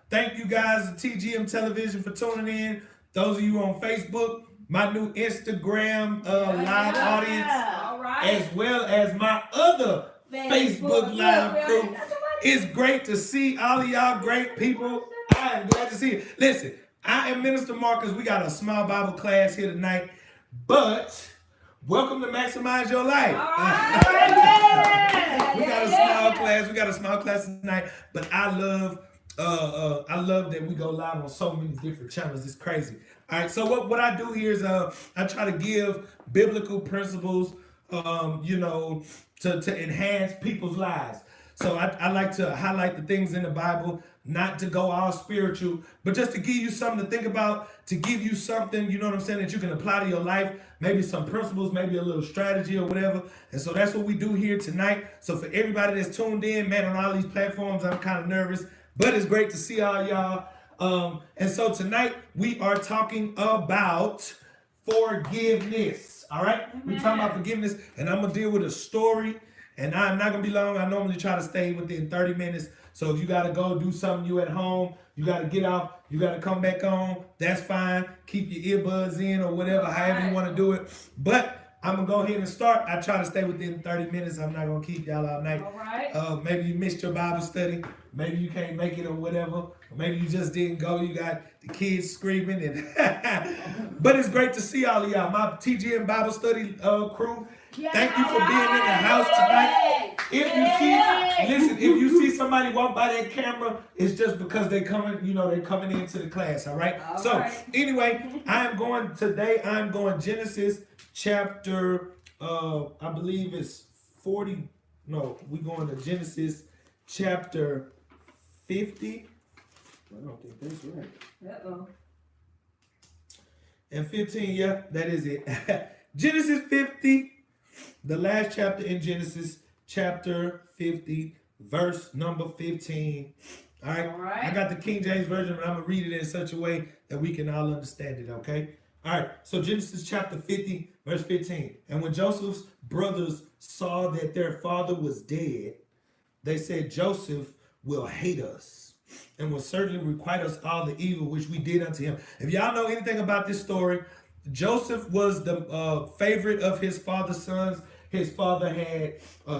Thank you guys at TGM Television for tuning in. Those of you on Facebook, my new Instagram live audience, All right. as well as my other Facebook live crew. It's great to see all of y'all great people. I am glad to see you. Listen, I am Minister Marcus. We got a small Bible class here tonight, but welcome to Maximize Your Life. We got a small class. We got a small class tonight, but I love that we go live on so many different channels. It's crazy. All right, so what I do here is I try to give biblical principles, to enhance people's lives. So I like to highlight the things in the Bible, not to go all spiritual, but just to give you something to think about, to give you something, you know what I'm saying, that you can apply to your life, maybe some principles, maybe a little strategy or whatever. And so that's what we do here tonight. So for everybody that's tuned in, man, on all these platforms, I'm kind of nervous, but it's great to see all y'all. And so tonight we are talking about forgiveness. All right? We're talking about forgiveness, and I'm going to deal with a story. And I'm not going to be long. I normally try to stay within 30 minutes. So if you got to go do something, you at home, you got to get off, you got to come back on, that's fine. Keep your earbuds in or whatever, however you want to do it. But I'm going to go ahead and start. I try to stay within 30 minutes. I'm not going to keep y'all all night. All right. Maybe you missed your Bible study. Maybe you can't make it or whatever. Or maybe you just didn't go. You got the kids screaming. But it's great to see all of y'all. My TGM Bible study crew. Thank you for being in the house tonight. If you see somebody walk by that camera, it's just because they're coming into the class, all right? Anyway, I'm going Genesis chapter, I believe it's 40. No, we're going to Genesis chapter 50. I don't think that's right. Uh-oh. And 15, yeah, that is it. Genesis 50. The last chapter in Genesis, chapter 50, verse number 15. All right? I got the King James Version, but I'm going to read it in such a way that we can all understand it, okay? All right, so Genesis chapter 50, verse 15. And when Joseph's brothers saw that their father was dead, they said, Joseph will hate us and will certainly requite us all the evil which we did unto him. If y'all know anything about this story, Joseph was the favorite of his father's sons. His father had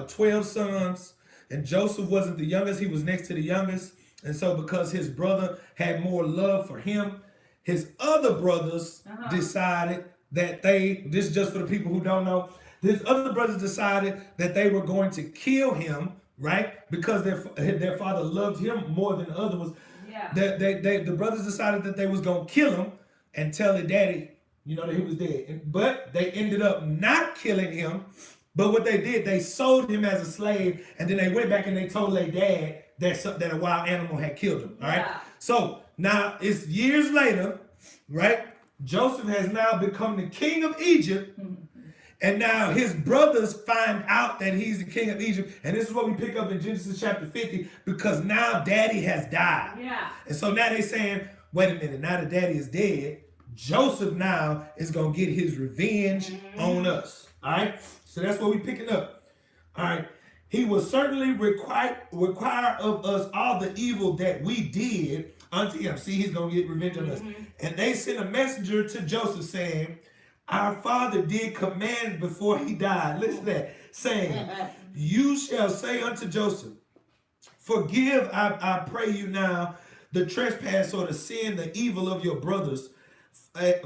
12 sons, and Joseph wasn't the youngest. He was next to the youngest. And so because his brother had more love for him, his other brothers decided that this is just for the people who don't know, his other brothers decided that they were going to kill him, right? Because their father loved him more than the other ones. Yeah. The brothers decided that they was going to kill him and tell their daddy, that he was dead. But they ended up not killing him. But what they did, they sold him as a slave, and then they went back and they told their dad that a wild animal had killed him. All right. Yeah. So now it's years later, right? Joseph has now become the king of Egypt. And now his brothers find out that he's the king of Egypt. And this is what we pick up in Genesis chapter 50, because now daddy has died. Yeah. And so now they're saying, wait a minute, now that daddy is dead, Joseph now is going to get his revenge on us. All right? So that's what we're picking up. All right? He will certainly require of us all the evil that we did unto him. See, he's going to get revenge on us. And they sent a messenger to Joseph saying, our father did command before he died. Listen to that. Saying, you shall say unto Joseph, forgive, I pray you now, the trespass or the sin, the evil of your brothers,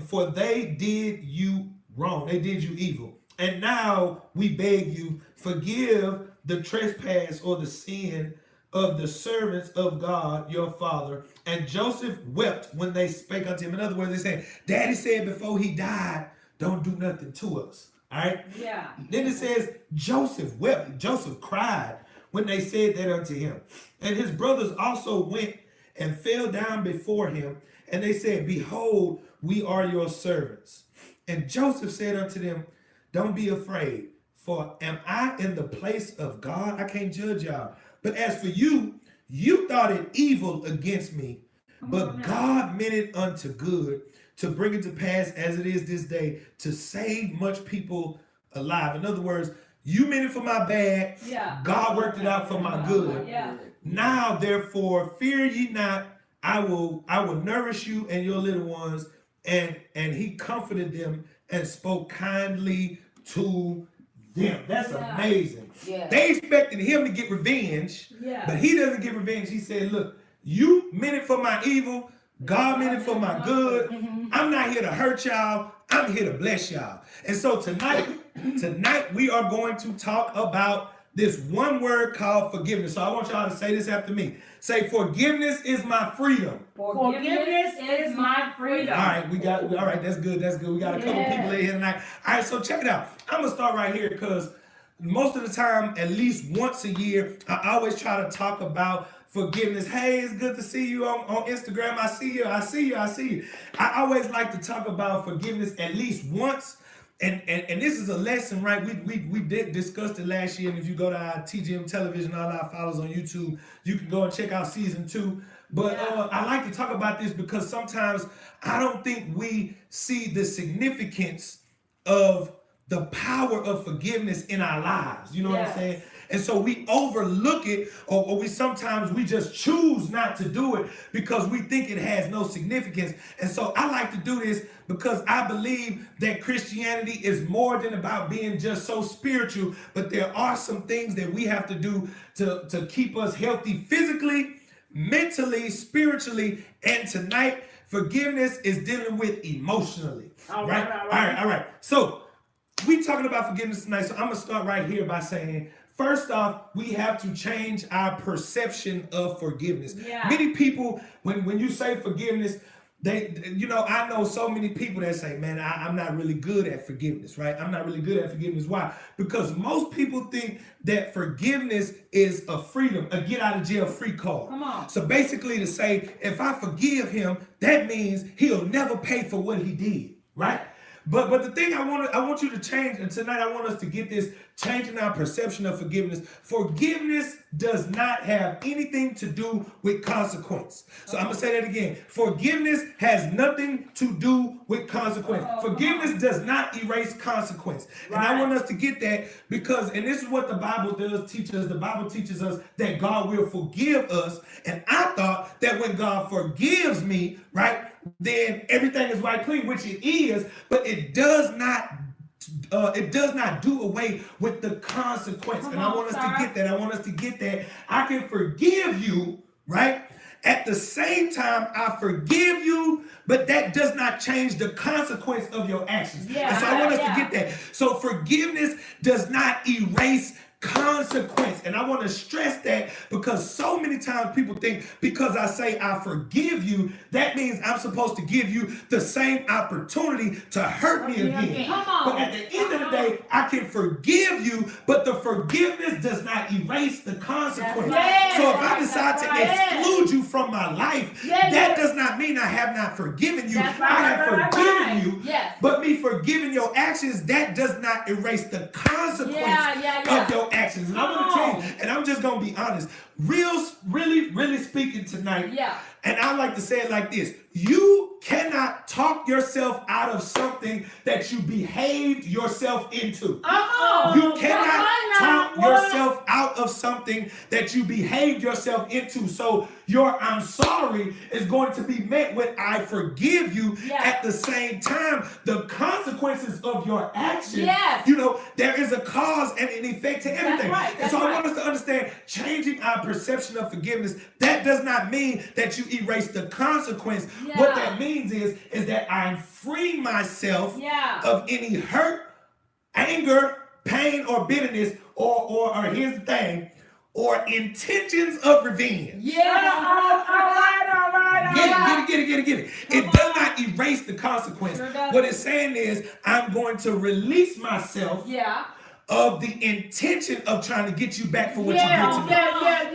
for they did you wrong. They did you evil. And now we beg you, forgive the trespass or the sin of the servants of God, your father. And Joseph wept when they spake unto him. In other words, they said, daddy said before he died, don't do nothing to us. All right? Yeah. Then it says, Joseph wept. Joseph cried when they said that unto him. And his brothers also went and fell down before him. And they said, behold, we are your servants. And Joseph said unto them, don't be afraid, for am I in the place of God? I can't judge y'all. But as for you, you thought it evil against me, but God meant it unto good, to bring it to pass as it is this day, to save much people alive. In other words, you meant it for my bad. Yeah. God worked it out for my good. Yeah. Now, therefore, fear ye not. I will nourish you and your little ones. And he comforted them and spoke kindly to them. That's amazing. Yeah. They expected him to get revenge, but he doesn't get revenge. He said, look, you meant it for my evil. God meant it for my good. I'm not here to hurt y'all. I'm here to bless y'all. And so tonight we are going to talk about this one word called forgiveness. So I want y'all to say this after me. Say, forgiveness is my freedom. Forgiveness is my freedom. All right, that's good. We got a couple people in here tonight. All right, so check it out. I'm going to start right here because most of the time, at least once a year, I always try to talk about forgiveness. Hey, it's good to see you on Instagram. I see you. I always like to talk about forgiveness at least once. And this is a lesson, right? We did discuss it last year. And if you go to our TGM Television, all our followers on YouTube, you can go and check out season 2. But I like to talk about this because sometimes I don't think we see the significance of the power of forgiveness in our lives. You know what I'm saying? And so we overlook it, or we just choose not to do it because we think it has no significance. And so I like to do this because I believe that Christianity is more than about being just so spiritual, but there are some things that we have to do to keep us healthy physically, mentally, spiritually, and tonight, forgiveness is dealing with emotionally. All right. So we talking about forgiveness tonight, so I'm going to start right here by saying, first off, we have to change our perception of forgiveness. Yeah. Many people, when you say forgiveness, I know so many people that say, man, I'm not really good at forgiveness, right? I'm not really good at forgiveness. Why? Because most people think that forgiveness is a freedom, a get out of jail free card. Come on. So basically to say, if I forgive him, that means he'll never pay for what he did, right? But the thing I want you to change, and tonight I want us to get this, changing our perception of forgiveness. Forgiveness does not have anything to do with consequence. So I'm going to say that again. Forgiveness has nothing to do with consequence. Forgiveness does not erase consequence. Right. And I want us to get that because, and this is what the Bible does teach us. The Bible teaches us that God will forgive us. And I thought that when God forgives me, right, then everything is right clean, which it is, but it does not do away with the consequence. And I want us to get that. I can forgive you, right? At the same time, I forgive you, but that does not change the consequence of your actions. And so I want us to get that. So forgiveness does not erase consequence. And I want to stress that because so many times people think because I say I forgive you, that means I'm supposed to give you the same opportunity to hurt me again. But at the end of the day, I can forgive you, but the forgiveness does not erase the consequence. So if I decide to exclude you from my life, that does not mean I have not forgiven you. I have forgiven you, but me forgiving your actions, that does not erase the consequence of your actions. And I'm going to tell you, and I'm just going to be honest, really speaking tonight, and I like to say it like this: you cannot talk yourself out of something that you behaved yourself into. You cannot talk yourself out of something that you behaved yourself into. So your I'm sorry is going to be met with I forgive you. At the same time, the consequences of your actions, there is a cause and an effect to everything. And so I want us to understand, changing our perception of forgiveness, that does not mean that you erase the consequence. What that means is that I'm freeing myself of any hurt, anger, pain, or bitterness, or here's the thing, or intentions of revenge. Get it. It does not erase the consequence. What it's saying is I'm going to release myself of the intention of trying to get you back for what you did to me.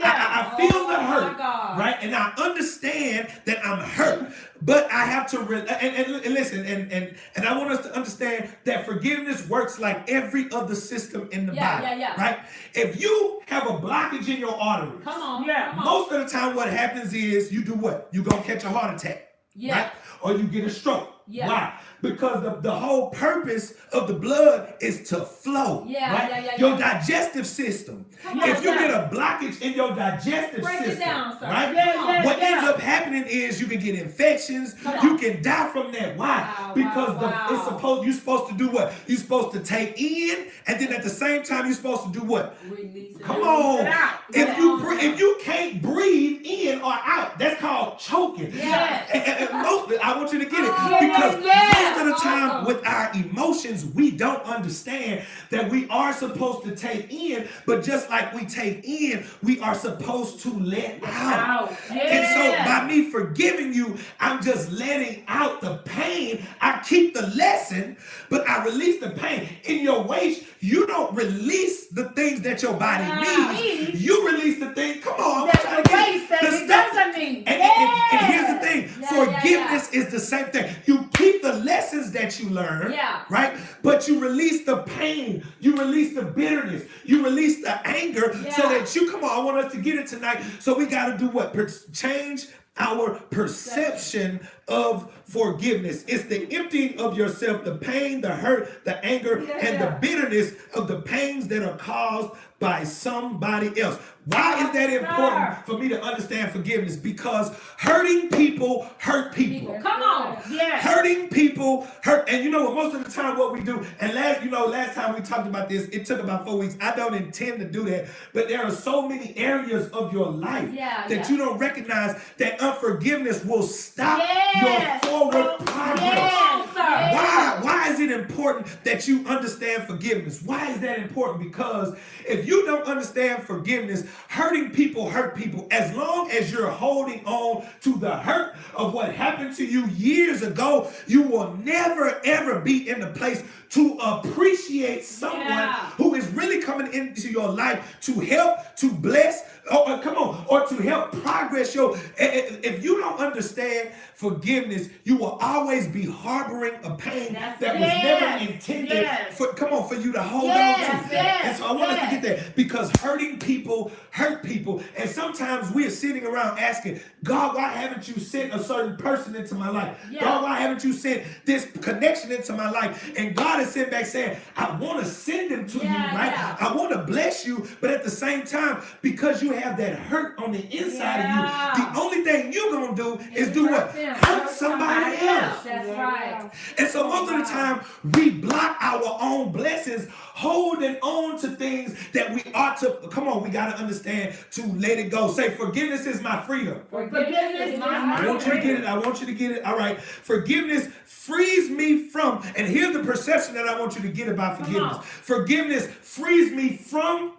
I feel the hurt, right? And I understand that I'm hurt, but I have to and listen, and I want us to understand that forgiveness works like every other system in the body, right? If you have a blockage in your arteries, most of the time what happens is you do what? You're going to catch a heart attack, right? Or you get a stroke. Yeah. Why? Because the whole purpose of the blood is to flow. Yeah, right? yeah, yeah, Your yeah. digestive system. Yeah, If you yeah. get a blockage in your digestive Break it system, down, sir. right? Yeah, What ends up happening is you can get infections. You can die from that. Why? Wow, Because wow. you're supposed to do what? You're supposed to take in, and then at the same time you're supposed to do what? Release it. Come on. If you can't breathe in or out, that's called choking. Yes. And mostly, I want you to get it Yeah, because yeah. most of the time Awesome. with our emotions, we don't understand that we are supposed to take in, but just like we take in, we are supposed to let out. And so by me forgiving you, I'm just letting out the pain. I keep the lesson, but I release the pain. In your waist, you don't release the things that your body needs. You release the things. Come on, I'm trying to get it. The stuff. And here's the thing. Forgiveness is the same thing. You keep the lessons that you learn, right? But you release the pain. You release the bitterness. You release the anger so that you, come on, I want us to get it tonight. So we got to do what? Change our perception of forgiveness. It's the emptying of yourself, the pain, the hurt, the anger, and the bitterness of the pains that are caused by somebody else. Why is that important for me to understand forgiveness? Because hurting people hurt people. Come on. Yeah. Hurting people hurt. And you know what? Most of the time what we do, and last time we talked about this, it took about 4 weeks. I don't intend to do that. But there are so many areas of your life that you don't recognize that unforgiveness will stop your forward progress. Yes, sir. Why is it important that you understand forgiveness? Why is that important? Because if you don't understand forgiveness, hurting people hurt people. As long as you're holding on to the hurt of what happened to you years ago, you will never ever be in the place to appreciate someone who is really coming into your life to help, to bless, or to help progress your. If you don't understand forgiveness, you will always be harboring a pain that was never intended for you to hold on to. And so I want us to get that, because hurting people hurt people. And sometimes we are sitting around asking, God, why haven't you sent a certain person into my life? God, why haven't you sent this connection into my life? And God is sitting back saying, I want to send them to you, right? I want to bless you, but at the same time, because you have that hurt on the inside of you, the only thing you're going to do is do what? Hurt somebody else. That's right. And so most of the time, we block our own blessings, holding on to things that we ought to, come on, we got to understand to let it go. Say, forgiveness is my freedom. Forgiveness is my I want you to get it. I want you to get it. All right. Forgiveness frees me from, and here's the perception that I want you to get about forgiveness. Forgiveness frees me from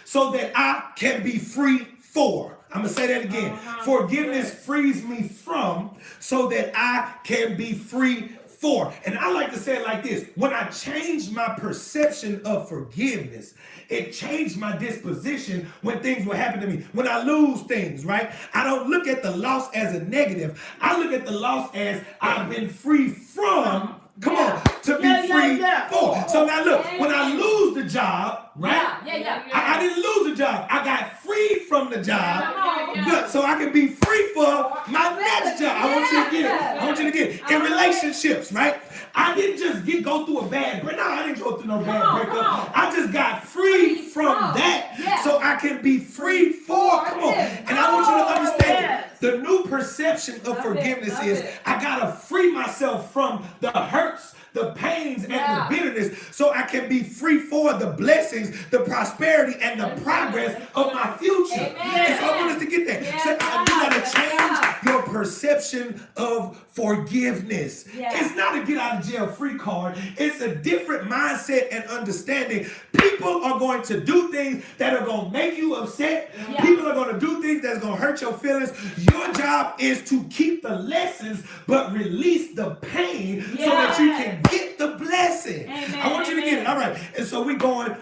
so that I can be free for. I'm going to say that again. Forgiveness frees me from so that I can be free for. And I like to say it like this. When I changed my perception of forgiveness, it changed my disposition when things will happen to me. When I lose things, right? I don't look at the loss as a negative. I look at the loss as I've been free from. Come on, to be free for. So now look, when I lose the job, right? I didn't lose the job. I got free from the job. Good. So I can be free for my next job. I want you to get it. I want you to get it. In relationships, right? I didn't just go through a bad breakup. No, I didn't go through no bad breakup. I just got free from that so I can be free for. Come on. And I want you to understand it. The new perception of forgiveness is I got to free myself from the hurts, the pains, and the bitterness so I can be free for the blessings, the prosperity, and the progress of my future. And so I want us to get that. So you got to change your perception of forgiveness. It's not a get out of jail free card. It's a different mindset and understanding. People are going to do things that are going to make you upset. People are going to do things that's going to hurt your feelings. Your job is to keep the lessons but release the pain so that you can get the blessing. I want you to get it. All right. And so we're going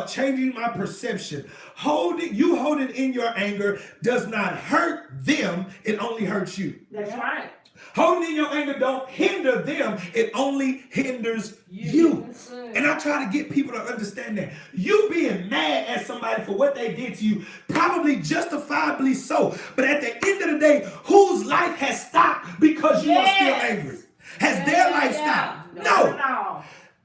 changing my perception. Holding in your anger does not hurt them. It only hurts you. That's right. Holding in your anger don't hinder them. It only hinders you. And I try to get people to understand that. You being mad at somebody for what they did to you, probably justifiably so. But at the end of the day, whose life has stopped because you are still angry? Has their life stopped? No.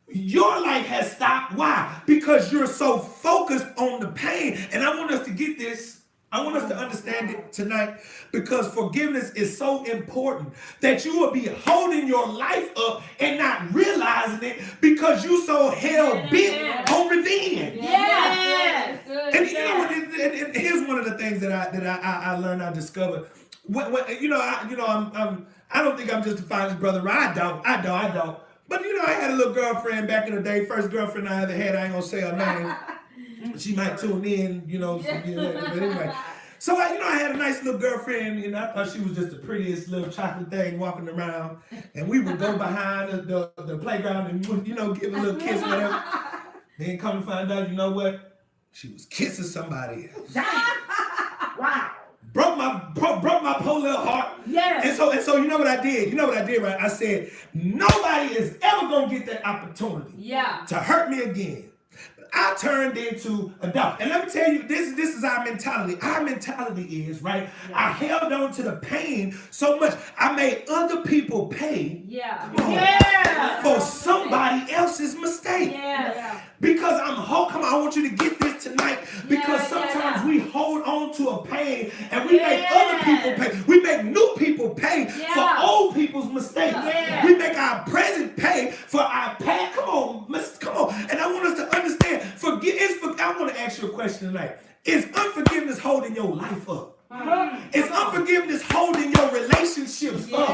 Your life has stopped. Why? Because you're so focused on the pain. And I want us to get this. I want us to understand it tonight, because forgiveness is so important that you will be holding your life up and not realizing it because you so hell bent on revenge. Yes. And you know what? And here's one of the things that I learned, I discovered. I don't think I'm just the finest brother. I don't. But I had a little girlfriend back in the day. First girlfriend I ever had. I ain't gonna say her name. She might tune in, but anyway. So I had a nice little girlfriend, I thought she was just the prettiest little chocolate thing walking around. And we would go behind the playground and, give a little kiss, whatever. Then come to find out, you know what? She was kissing somebody else. Wow. Broke my poor little heart. Yes. And so you know what I did? Right? I said, nobody is ever gonna get that opportunity to hurt me again. I turned into a dog. And let me tell you, this is our mentality. Our mentality is, right? Yeah. I held on to the pain so much. I made other people pay for somebody else's mistake. Yeah. Because come on, I want you to get this tonight. Because sometimes we hold on to a pain and we make other people pay. We make new people pay for old people's mistakes. Yeah. We make our present pay for our past. Come on. And I want us to understand, I want to ask you a question tonight. Is unforgiveness holding your life up? Is unforgiveness holding your relationships up?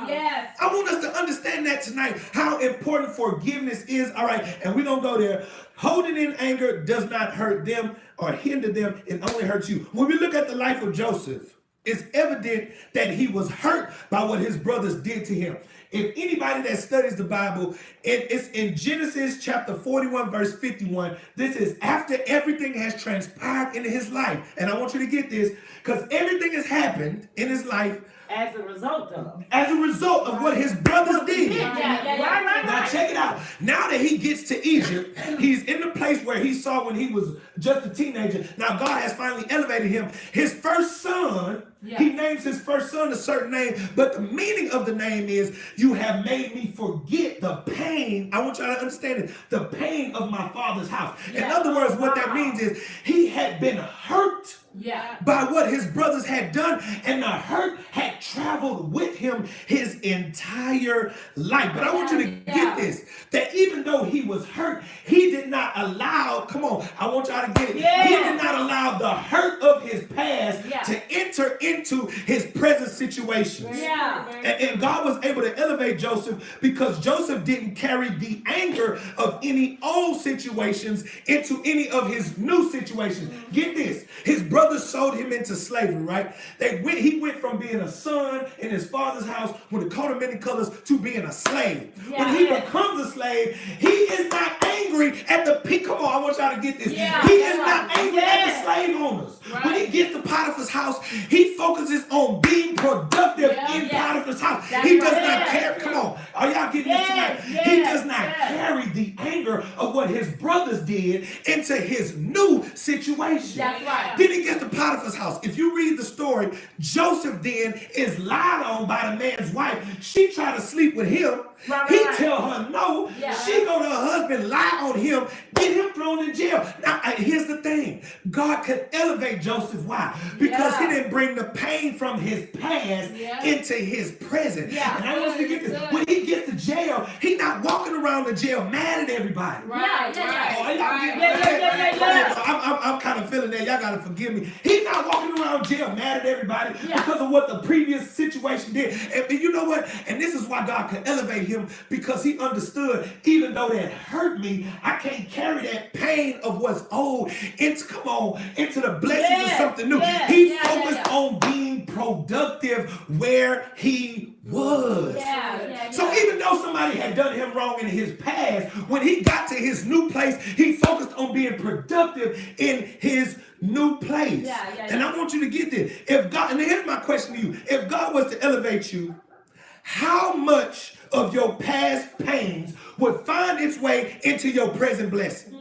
Yes. I want us to understand that tonight, how important forgiveness is. All right, and we're going to go there. Holding in anger does not hurt them or hinder them. It only hurts you. When we look at the life of Joseph, it's evident that he was hurt by what his brothers did to him. If anybody that studies the Bible, it's in Genesis chapter 41, verse 51. This is after everything has transpired in his life. And I want you to get this, because everything has happened in his life as a result of what his brothers did. Now check it out. Now that he gets to Egypt, he's in the place where he saw when he was just a teenager. Now God has finally elevated him. His first son, he names his first son a certain name, but the meaning of the name is, you have made me forget the pain. I want y'all to understand it. The pain of my father's house. In other words, what that means is he had been hurt by what his brothers had done, and the hurt had traveled with him his entire life. But I want you to get this, that even though he was hurt, he did not allow, come on, I want y'all to get it. He did not allow the hurt of his past to enter into his present situations. And God was able to elevate Joseph because Joseph didn't carry the anger of any old situations into any of his new situations. Get this, his brothers sold him into slavery, right? He went from being a son in his father's house with a coat of many colors to being a slave. When he becomes a slave, he is not angry at the people. Come on, I want y'all to get this. He is not angry at the slave owners. Right. When he gets to Potiphar's house, he focuses on being productive in Potiphar's house. He does not care. Come on, are y'all getting this tonight? He does not carry the anger of what his brothers did into his new situation. That's right. Then he gets to Potiphar's house. If you read the story, Joseph then is lied on by the man's wife. She tried to sleep with him. He tell her no. She go to her husband, lie on him, get him thrown in jail. Now, here's the thing. God could elevate Joseph. Why? Because he didn't bring the pain from his past into his present. And I want you to get this. When he gets to jail, he's not walking around the jail mad at everybody. I'm kind of feeling that. Y'all got to forgive me. He's not walking around jail mad at everybody because of what the previous situation did. And you know what? And this is why God could elevate him, because he understood, even though that hurt me, I can't carry that pain of what's old into the blessings of something new. He focused on being productive where he was. So even though somebody had done him wrong in his past, when he got to his new place, he focused on being productive in his new place. And I want you to get this. If God, and here's my question to you, if God was to elevate you, how much of your past pains would find its way into your present blessing?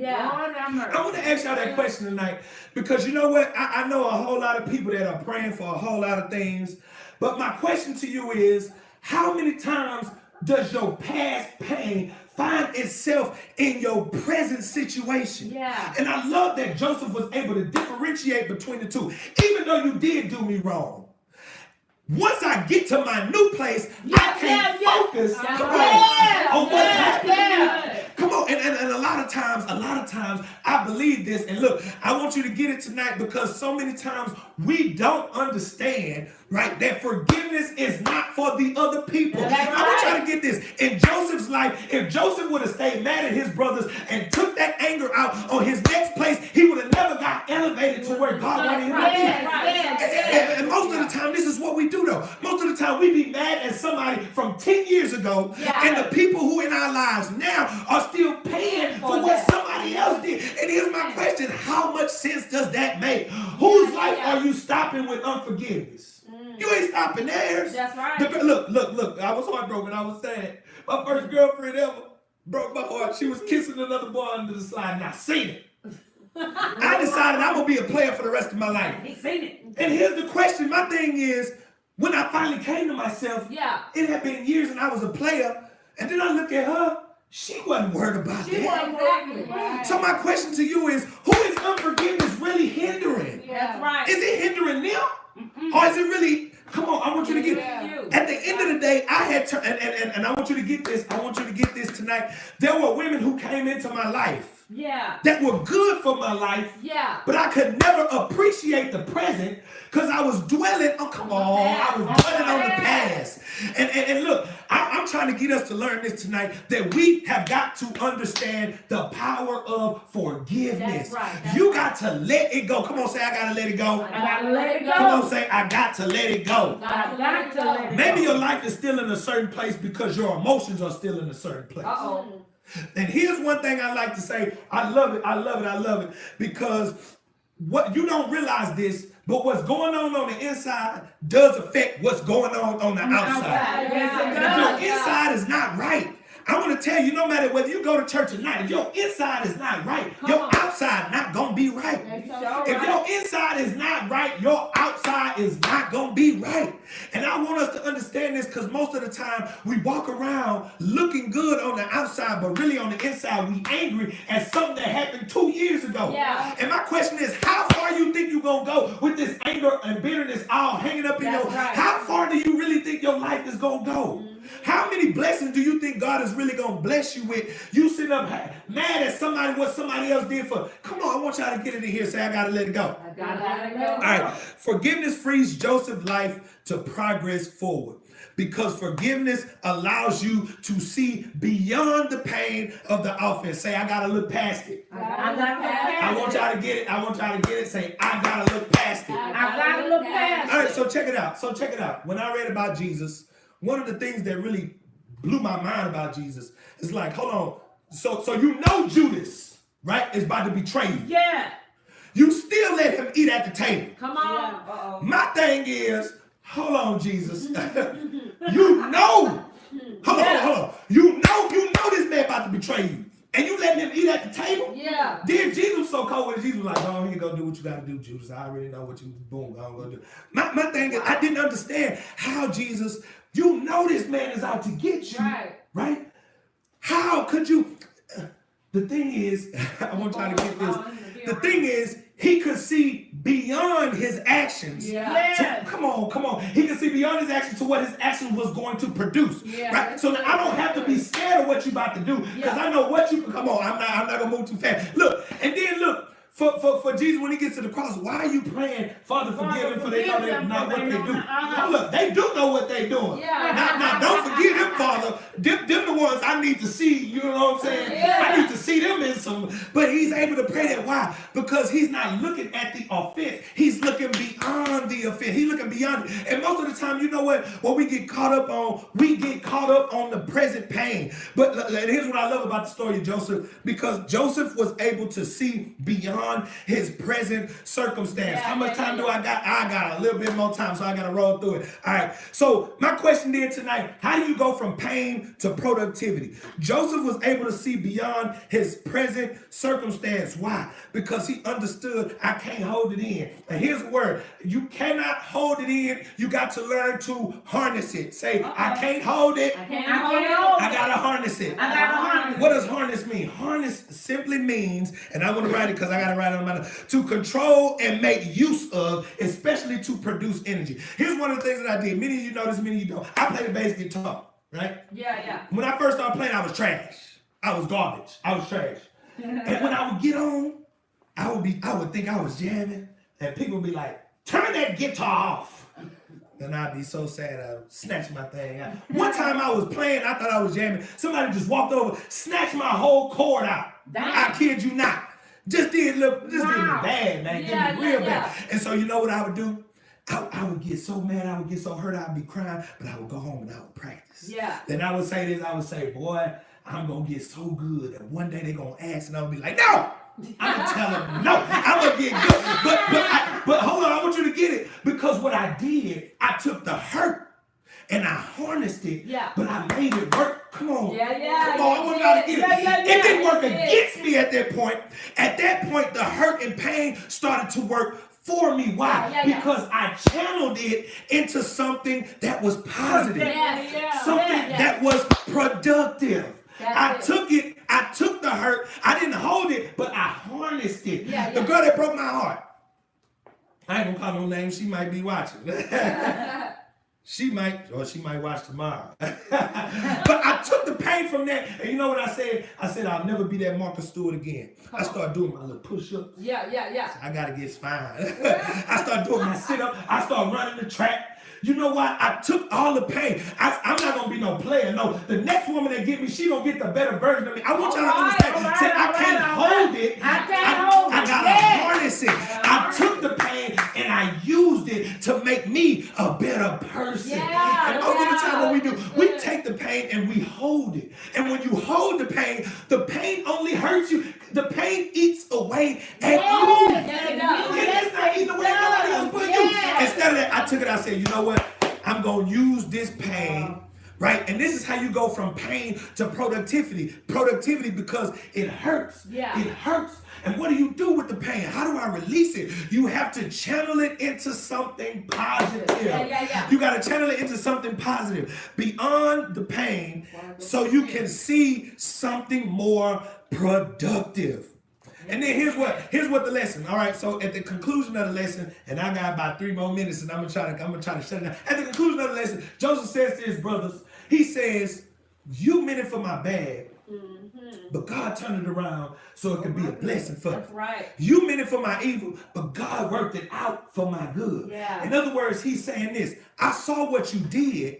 I want to ask y'all that question tonight, because you know what? I know a whole lot of people that are praying for a whole lot of things, but my question to you is, how many times does your past pain find itself in your present situation? Yeah. And I love that Joseph was able to differentiate between the two. Even though you did do me wrong, once I get to my new place, I can't focus on what happened. Come on, and a lot of times, I believe this. And look, I want you to get it tonight because so many times we don't understand, right, that forgiveness is not for the other people. I want y'all to get this. In Joseph's life, if Joseph would have stayed mad at his brothers and took that anger out on his next place, he would have never got elevated to where God wanted him to be. And most of the time, this is what we do though. Most of the time, we be mad at somebody from 10 years ago, and the people who in our lives now are still paying for what somebody else did. And here's my question: how much sense does that make? Whose life are you stopping with unforgiveness? You ain't stopping theirs. That's right. Look. I was heartbroken. I was sad. My first girlfriend ever broke my heart. She was kissing another boy under the slide, and I seen it. I decided I'm gonna be a player for the rest of my life. He seen it. And here's the question. My thing is, when I finally came to myself, it had been years and I was a player, and then I look at her, she wasn't worried about that. Exactly. So my question to you is, who is unforgiveness really hindering? That's right. Is it hindering them? Or is it really, come on, I want you to get, at the end of the day, I had to, and I want you to get this, I want you to get this tonight. There were women who came into my life that were good for my life, but I could never appreciate the present because I was dwelling, I was dwelling on the past. And look, I'm trying to get us to learn this tonight, that we have got to understand the power of forgiveness. You got to let it go. Come on, say, I got to let it go. I got to let it go. Come on, say, I got to let it go. I got to let it go. Maybe your life is still in a certain place because your emotions are still in a certain place. And here's one thing I like to say. I love it, because what you don't realize this, but what's going on the inside does affect what's going on the outside. And if your inside is not right, I want to tell you, no matter whether you go to church or not, if your inside is not right, your outside not going to be right. If your inside is not right, your outside is not going to be right. And I want us to understand this because most of the time we walk around looking good on the outside, but really on the inside we angry at something that happened 2 years ago. And my question is, how far you think you're going to go with this anger and bitterness all hanging up in your, how far do you really think your life is going to go? How many blessings do you think God is really going to bless you with? You sitting up mad at somebody, what somebody else did for. Come on, I want y'all to get it in here. Say, I got to let it go. I got to let it go. All right. Forgiveness frees Joseph's life to progress forward, because forgiveness allows you to see beyond the pain of the offense. Say, I got to look past it. I want y'all to get it. I want y'all to get it. Say, I got to look past it. I got to look past it. All right, so check it out. When I read about Jesus, one of the things that really blew my mind about Jesus is like, hold on. So you know Judas, right, is about to betray you. Yeah. You still let him eat at the table. Come on. My thing is, hold on, Jesus. You know. Hold on. You know this man about to betray you. And you letting him eat at the table? Yeah. Then Jesus was so cold with it. Jesus was like, go on here, go do what you got to do, Judas. I already know what you, boom, go do. My thing is, I didn't understand how Jesus, you know this man is out to get you. Right? How could you? The thing is, I want y'all to get this. The thing is, he could see beyond his actions. Come on. He could see beyond his actions to what his actions was going to produce. Right? So now I don't have to be scared of what you about to do, because I know what you, come on, I'm not gonna move too fast. Look, and then look, for Jesus, when he gets to the cross, why are you praying, Father, forgive them, for they know they're not what they do? Now, look, they do know what they're doing. Now, don't forgive them, Father. Them the ones I need to see, you know what I'm saying? I need to see them in some, but he's able to pray that. Why? Because he's not looking at the offense. He's looking beyond the offense. He's looking beyond it. And most of the time, you know what we get caught up on? We get caught up on the present pain. But here's what I love about the story of Joseph, because Joseph was able to see beyond his present circumstance. How much time do I got? I got a little bit more time, so I got to roll through it. All right. So my question then tonight, how do you go from pain to productivity. Joseph was able to see beyond his present circumstance. Why? Because he understood, I can't hold it in. And here's the word. You cannot hold it in. You got to learn to harness it. Say, I can't hold it. I can't hold it. I got to harness it. I gotta harness What does harness mean? Harness simply means, and I want to write it because I got to write it on my notes, to control and make use of, especially to produce energy. Here's one of the things that I did. Many of you know this, many of you don't. I play the bass guitar, right? Yeah. When I first started playing, I was trash. I was garbage. I was trash. And when I would get on, I would think I was jamming, and people would be like, turn that guitar off. And I'd be so sad, I would snatch my thing out. One time I was playing, I thought I was jamming. Somebody just walked over, snatched my whole cord out. Damn. I kid you not. Just did me bad, man. Yeah, Did me real yeah, bad. And so you know what I would do? I would get so mad, I would get so hurt, I'd be crying, but I would go home and I would practice. Yeah. Then I would say this, I would say, boy, I'm gonna get so good that one day they're gonna ask and I'll be like, no! I'm gonna tell them, no, I'm gonna get good. But hold on, I want you to get it. Because what I did, I took the hurt and I harnessed it, Yeah. but I made it work. Come on. Yeah. Come on, I want y'all to get it. Yeah. It didn't work It did. against me at that point. At that point, the hurt and pain started to work for me. Why? Yeah. Because I channeled it into something that was positive. Yeah. Something that was productive. I took the hurt. I didn't hold it, but I harnessed it. Yeah. The girl that broke my heart. I ain't gonna call no name. She might be watching. She might watch tomorrow. But I took the pain from that, and you know what I said? I said, I'll never be that Marcus Stewart again. I started doing my little push-ups. Yeah. I gotta get fine. I started doing my sit-up. I started running the track. You know what? I took all the pain. I'm not gonna be no player. No, the next woman that get me, she gonna get the better version of me. I want y'all to understand. Say, I can't hold it. I gotta harness it. I took the pain and I used it to make me a better person. Yeah, And most of the time, what we do, we take the pain and we hold it. And when you hold the pain only hurts you. The pain eats away at you. It's not eating away at nobody else but you. Instead of that, I took it, I said, you know what? I'm going to use this pain, right? And this is how you go from pain to productivity. Productivity because it hurts. Yeah. It hurts. And what do you do with the pain? How do I release it? You have to channel it into something positive. Yeah. You got to channel it into something positive. Beyond the pain so you can see something more productive. And then here's what the lesson. All right, so at the conclusion of the lesson, and I got about 3 more minutes, and I'm gonna try to shut it down. At the conclusion of the lesson, Joseph says to his brothers, he says, "You meant it for my bad, but God turned it around so it could be a blessing for me. That's right. You meant it for my evil, but God worked it out for my good." Yeah. In other words, he's saying this: I saw what you did,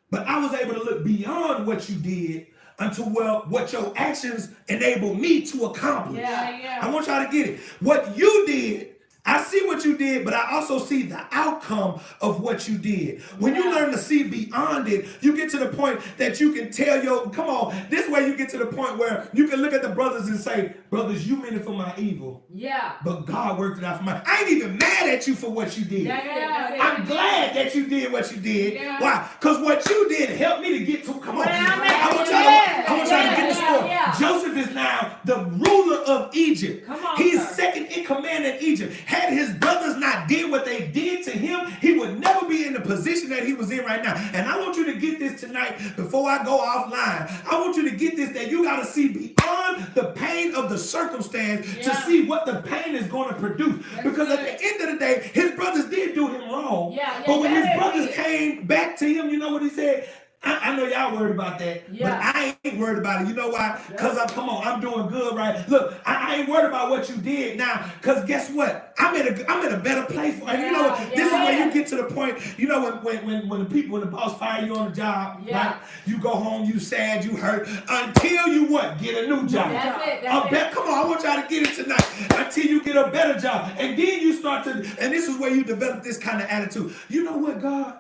but I was able to look beyond what you did unto what your actions enabled me to accomplish. Yeah. I want y'all to get it. What you did, I see what you did, but I also see the outcome of what you did. When you learn to see beyond it, you get to the point that you can tell come on, this way you get to the point where you can look at the brothers and say, brothers, you meant it for my evil. Yeah. But God worked it out for mine. I ain't even mad at you for what you did. Yeah. I'm glad that you did what you did. Yeah. Why? Because what you did helped me to get to, come on. I want y'all to get the story. Yeah. Joseph is now the ruler of Egypt. Come on, He's sir. second in command in Egypt. Had his brothers not did what they did to him, he would never be in the position that he was in right now. And I want you to get this tonight before I go offline. I want you to get this, that you got to see beyond the pain of the circumstance to see what the pain is going to produce. Because at the end of the day, his brothers did do him wrong. But when his brothers came back to him, you know what he said? I know y'all worried about that, but I ain't worried about it. You know why? Because I'm doing good, right? Look, I ain't worried about what you did now, because guess what? I'm in a better place. And you know what? This is where you get to the point, you know, when the boss fire you on the job, right? You go home, you sad, you hurt, until you what? Get a new job. That's it. Come on, I want y'all to get it tonight. Until you get a better job. And then you start to, and this is where you develop this kind of attitude. You know what, God?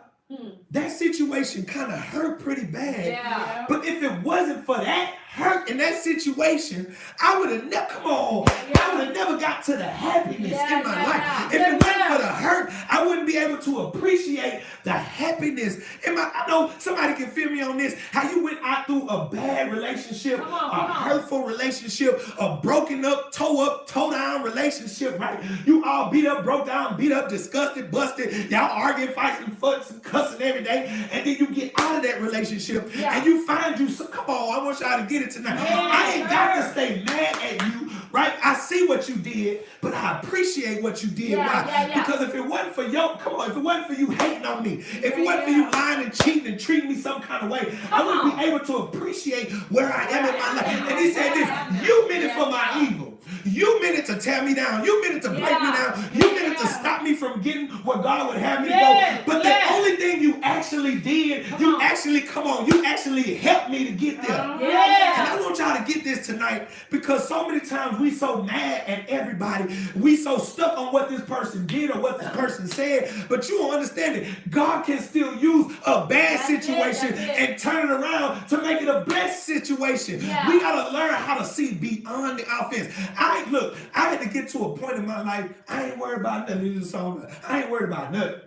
That situation kind of hurt pretty bad. Yeah. But if it wasn't for that hurt in that situation, I would have never, come on, I would have never got to the happiness in my life. If it wasn't for the hurt, I wouldn't be able to appreciate the happiness in my, I know somebody can feel me on this, how you went out through a bad relationship, a hurtful relationship, a broken up, toe down relationship, right? You all beat up, broke down, beat up, disgusted, busted, y'all arguing, fighting, fussing, cussing every day, and then you get out of that relationship and you find you, so come on, I want y'all to get it tonight. I ain't got to stay mad at you, right? I see what you did, but I appreciate what you did. Why? Because if it wasn't for your, come on, if it wasn't for you hating on me, if it wasn't for you lying and cheating and treating me some kind of way, I wouldn't be able to appreciate where I am in my life. And he said this, you meant it for my evil. You meant it to tear me down. You meant it to break me down. You meant it to stop me from getting what God would have me to go. But the only thing you actually did, you actually, come on, you actually helped me to get there. And I want y'all to get this tonight, because so many times we so mad at everybody. We so stuck on what this person did or what this person said. But you don't understand it. God can still use a bad situation and turn it around to make it a blessed situation. We got to learn how to see beyond the offense. I had to get to a point in my life, I ain't worried about nothing. I ain't worried about nothing.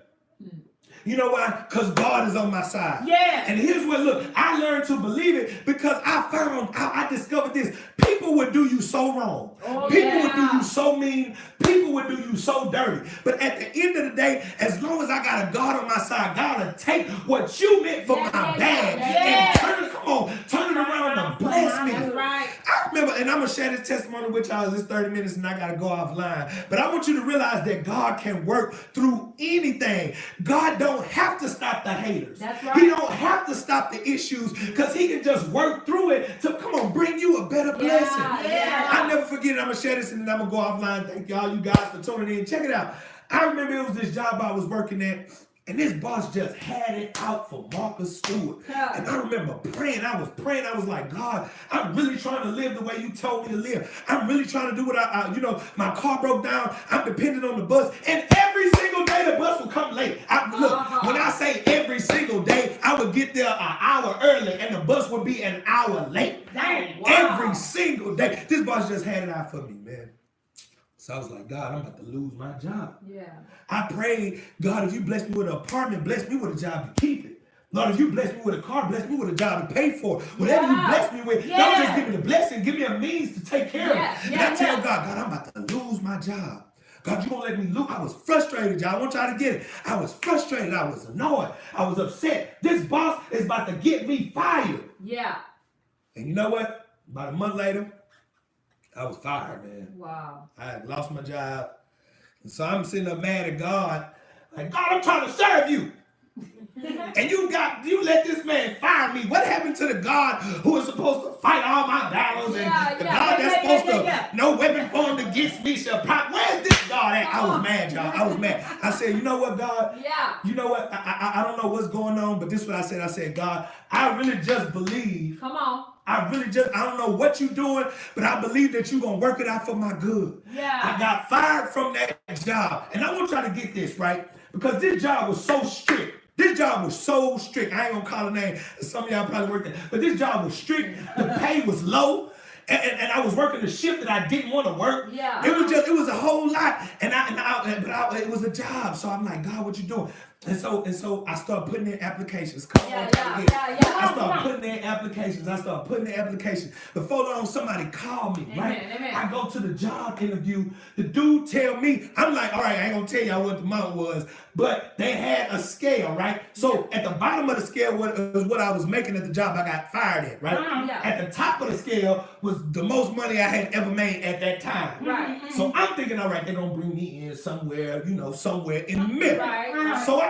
You know why? Because God is on my side. And here's what, look, I learned to believe it because I discovered this. People would do you so wrong. People would do you so mean. People would do you so dirty. But at the end of the day, as long as I got a God on my side, God will take what you meant for my bad and turn it around and bless me. I remember, and I'm going to share this testimony with y'all. It's 30 minutes and I got to go offline. But I want you to realize that God can work through anything. God don't have to stop the haters. He don't have to stop the issues, because he can just work through it to, come on, bring you a better blessing. I never forget it. I'm going to share this and then I'm going to go offline. Thank y'all, you guys, for tuning in. Check it out. I remember it was this job I was working at, and this boss just had it out for Marcus Stewart. And I remember praying. I was like, God, I'm really trying to live the way you told me to live. I'm really trying to do what my car broke down. I'm dependent on the bus. And every single day the bus would come late. When I say every single day, I would get there an hour early and the bus would be an hour late. Every single day. This boss just had it out for me, man. So I was like, God, I'm about to lose my job. I prayed, God, if you bless me with an apartment, bless me with a job to keep it. Lord, if you bless me with a car, bless me with a job to pay for it. Whatever you bless me with, don't just give me the blessing, give me a means to take care of it. And I tell God, I'm about to lose my job. God, you won't let me lose. I was frustrated, y'all. I want y'all to get it. I was frustrated. I was annoyed. I was upset. This boss is about to get me fired. And you know what? About a month later, I was fired, man. I had lost my job. And so I'm sitting up mad at God. Like, God, I'm trying to serve you. And you let this man fire me. What happened to the God who is supposed to fight all my battles and the God that's supposed to, no weapon formed against me shall prosper? Where's this God at? I was mad, y'all. I was mad. I said, you know what, God? You know what? I don't know what's going on, but this is what I said. I said, God, I really just believe. I don't know what you're doing, but I believe that you're going to work it out for my good. I got fired from that job. And I want y'all to get this, right? Because this job was so strict. This job was so strict. I ain't going to call a name. Some of y'all probably worked there. But this job was strict. The pay was low. And I was working the shift that I didn't want to work. It was a whole lot. But it was a job. So I'm like, God, what you doing? And so I started putting in applications. I started putting in applications. Before long, somebody called me, right? Amen. I go to the job interview. The dude tell me, I'm like, all right, I ain't gonna tell y'all what the amount was, but they had a scale, right? So at the bottom of the scale was what I was making at the job I got fired at, right? At the top of the scale was the most money I had ever made at that time. So I'm thinking, all right, they're gonna bring me in somewhere, somewhere in the middle. So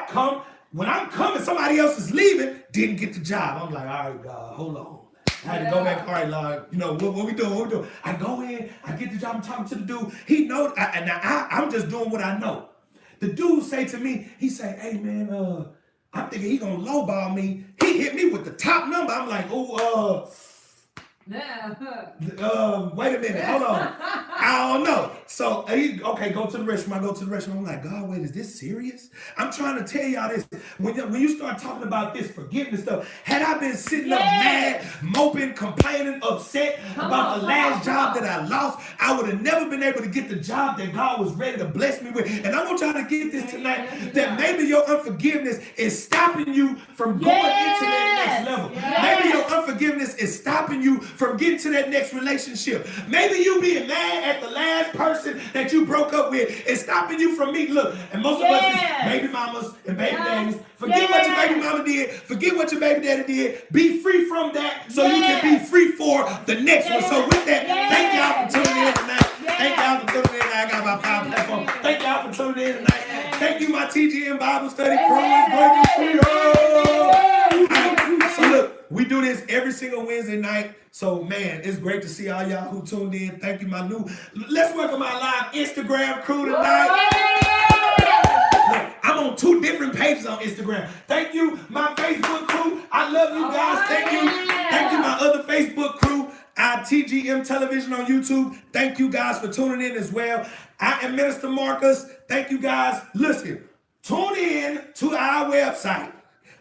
when I'm coming, somebody else is leaving, didn't get the job. I'm like, all right, God, hold on. I had to go back, all right, Lord, what we doing? I go in, I get the job, I'm talking to the dude. He knows, I'm just doing what I know. The dude say to me, he say, hey, man, I'm thinking he gonna lowball me. He hit me with the top number. I'm like, Wait a minute, hold on. I don't know. So, okay, go to the restroom. I go to the restroom. I'm like, God, wait, is this serious? I'm trying to tell y'all this. When you start talking about this forgiveness stuff, had I been sitting up mad, moping, complaining, upset about the last job that I lost, I would have never been able to get the job that God was ready to bless me with. And I want y'all to get this tonight, that maybe your unforgiveness is stopping you from going into that next level. Maybe your unforgiveness is stopping you from getting to that next relationship. Maybe you being mad at the last person that you broke up with is stopping you from meeting. Look, and most of us is baby mamas and baby daddies. Forget what your baby mama did. Forget what your baby daddy did. Be free from that so you can be free for the next one. So with that, thank y'all for tuning in tonight. Thank y'all for tuning in. I got about 5 platforms. Thank y'all for tuning in tonight. Thank you, my TGM Bible Study crew. It's breaking free. So look, we do this every single Wednesday night. So, man, it's great to see all y'all who tuned in. Thank you, my new. Let's welcome our live Instagram crew tonight. Look, I'm on 2 different pages on Instagram. Thank you, my Facebook crew. I love you guys. Thank you. Thank you, my other Facebook crew. Our TGM Television on YouTube. Thank you guys for tuning in as well. I am Minister Marcus. Thank you guys. Listen, tune in to our website.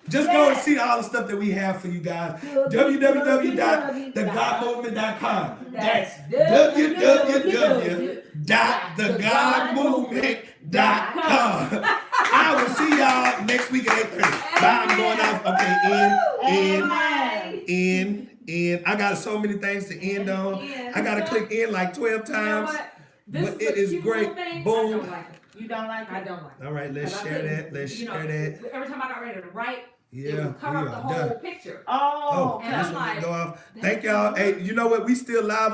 Just go and see all the stuff that we have for you guys. www.thegodmovement.com. That's www.thegodmovement.com. I will see y'all next week at 8:30. Bye. I'm going off. Okay, in. I got so many things to end on. I got to click in like 12 times. But it is great. Boom. You don't like it? I don't like it. All right, let's share that. Let's share that. Every time I got ready to write, it Yeah, would cover we up the are whole done. picture. Oh, And this I'm one like, can go off. Thank y'all. Hey, you know what? We still live on